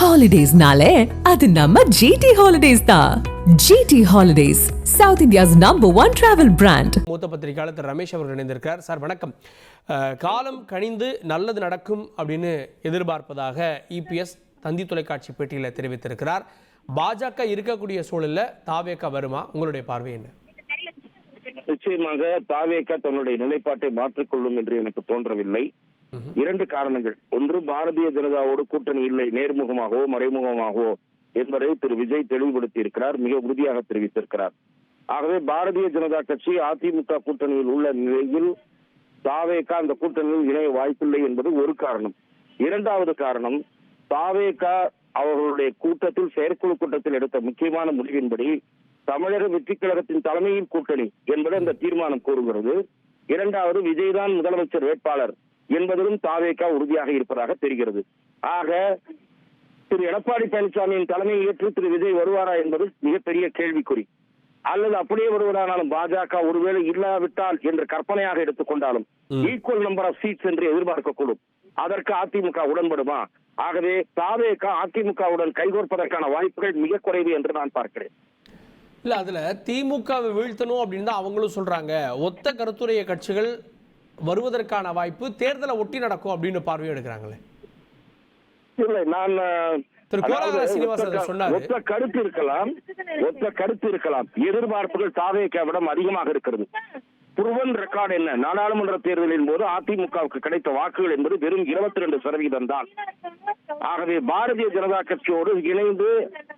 Holidays-nale, அது நம்ம GT Holidays தான். GT Holidays, South India's #1 travel brand. மூத்த பத்திரிகையாளர் திரு ரமேஷ் அவர்கள் இணைந்திருக்கிறார். சார் வணக்கம். காலம் கனிந்து நல்லது நடக்கும் அப்படின்னு எதிர்பார்ப்பதாக இபிஎஸ் தந்தி தொலைக்காட்சி பேட்டியில் தெரிவித்திருக்கிறார். பாஜக இருக்கக்கூடிய சூழல்ல தாவேக வருமா? உங்களுடைய பார்வை என்ன? நிச்சயமாக தாவேக தன்னுடைய நிலைப்பாட்டை மாற்றிக்கொள்ளும் என்று எனக்கு தோன்றவில்லை. இரண்டு காரணங்கள். ஒன்று, பாரதிய ஜனதாவோடு கூட்டணி இல்லை, நேர்முகமாகவோ மறைமுகமாகவோ என்பதை திரு விஜய் தெளிவுபடுத்தி இருக்கிறார், மிக உறுதியாக தெரிவித்திருக்கிறார். ஆகவே பாரதிய ஜனதா கட்சி அதிமுக கூட்டணியில் உள்ள நிலையில் தாவேக அந்த கூட்டணியில் இணைய வாய்ப்பில்லை என்பது ஒரு காரணம். இரண்டாவது காரணம், தாவேக அவர்களுடைய கூட்டத்தில் செயற்குழு கூட்டத்தில் எடுத்த முக்கியமான முடிவின்படி தமிழக வெற்றி கழகத்தின் தலைமையில் கூட்டணி என்பது அந்த தீர்மானம் கூறுகிறது. இரண்டாவது, விஜய்தான் முதலமைச்சர் வேட்பாளர் என்பதிலும் தாவேக உறுதியாக இருப்பதாக தெரிகிறது. ஆக திரு எடப்பாடி பழனிசாமியின் தலைமையை ஏற்று திரு விஜய் வருவாரா என்பது மிகப்பெரிய கேள்விக்குறி. அல்லது அப்படியே வருவதானாலும் பாஜக ஒருவேளை இல்லாவிட்டால் என்று கற்பனையாக எடுத்துக்கொண்டாலும் ஈக்குவல் நம்பர் ஆஃப் சீட்ஸ் என்று எதிர்பார்க்கக்கூடும். அதற்கு அதிமுக உடன்படுமா? ஆகவே தாவேக அதிமுகவுடன் கைகோர்ப்பதற்கான வாய்ப்புகள் மிக குறைவு என்று நான் பார்க்கிறேன். இல்ல, அதுல திமுகவை வீழ்த்தணும் அப்படின்னு தான் அவங்களும் சொல்றாங்க. ஒத்த கருத்துடைய கட்சிகள் வருவதற்கான வாய்ப்பு தேர்தலை ஒட்டி நடக்கும் அப்படின்னு பார்வை எடுக்கிறாங்களே. இல்லை, நான் ஒத்த கருத்து இருக்கலாம். எதிர்பார்ப்புகள் தாவேகவிடம் அதிகமாக இருக்கிறது. புருவன் ரெக்கார்டு என்ன? நாடாளுமன்ற தேர்தலின் போது அதிமுகவுக்கு கிடைத்த வாக்குகள் என்பது வெறும் 22% தான். ஆகவே பாரதிய ஜனதா கட்சியோடு இணைந்து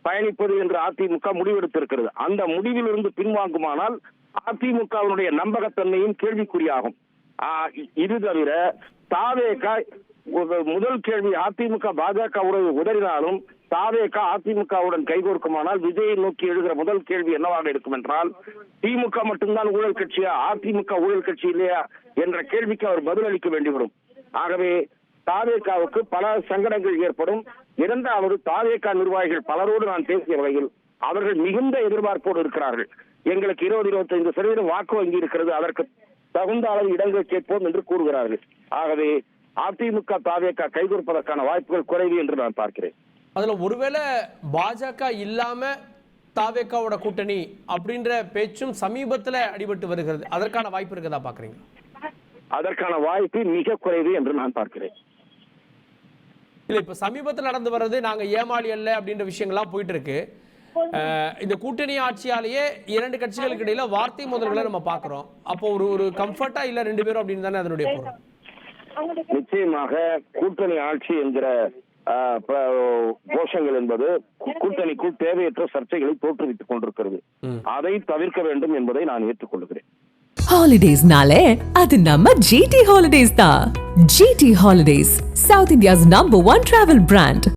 பயணிப்பது என்று அதிமுக முடிவெடுத்திருக்கிறது. அந்த முடிவிலிருந்து பின்வாங்குமானால் அதிமுகவினுடைய நம்பகத்தன்மையும் கேள்விக்குறியாகும். இது தவிர தாவேக முதல் கேள்வி, அதிமுக பாஜக உறவு உதறினாலும் தாவேக அதிமுகவுடன் கைகோர்க்குமானால் விஜயை நோக்கி எழுகிற முதல் கேள்வி என்னவாக இருக்கும் என்றால், திமுக மட்டும்தான் ஊழல் கட்சியா, அதிமுக ஊழல் கட்சி இல்லையா என்ற கேள்விக்கு அவர் பதிலளிக்க வேண்டி வரும். ஆகவே தாவேகாவுக்கு பல சங்கடங்கள் ஏற்படும். இரண்டாவது, தாவேக நிர்வாகிகள் பலரோடு நான் பேசிய வகையில் அவர்கள் மிகுந்த எதிர்பார்ப்போடு இருக்கிறார்கள். எங்களுக்கு 20-25% வாக்கு வங்கி இருக்கிறது, அதற்கு தகுந்த அளவு இடங்கள் கேட்போம் என்று கூறுகிறார்கள். ஆகவே அதிமுக தாவேக கைகொடுப்பதற்கான வாய்ப்புகள் குறைவு என்று நான் பார்க்கிறேன். அதுல ஒருவேளை பாஜக இல்லாம தாவேகாவோட கூட்டணி அப்படின்ற பேச்சும் சமீபத்துல அடிபட்டு வருகிறது. அதற்கான வாய்ப்பு இருக்கதா பாக்குறீங்க? அதற்கான வாய்ப்பு மிக குறைவு என்று நான் பார்க்கிறேன். இல்ல, இப்ப சமீபத்தில் நடந்து வர்றது நாங்க ஏமாளி அல்ல அப்படின்ற விஷயங்கள்லாம் போயிட்டு இருக்கு. இந்த கூட்டணி ஆட்சியாலேயே இரண்டு கட்சிகளுக்கு இடையில வார்த்தை மோதல்களை நம்ம பாக்குறோம். அப்போ ஒரு கம்ஃபர்ட்டா இல்ல ரெண்டு பேரும் அப்படின்னு தானே அதனுடைய பொருள். நிச்சயமாக கூட்டணி ஆட்சி என்கிற கோஷங்கள் என்பது கூட்டணிக்குள் தேவையற்ற சர்ச்சைகளை தோற்றுவித்துக் கொண்டிருக்கிறது. அதை தவிர்க்க வேண்டும் என்பதை நான் ஏற்றுக்கொள்கிறேன். Holidays-nale, அது நம்ம GT Holidays தான். GT Holidays, South India's #1 travel brand.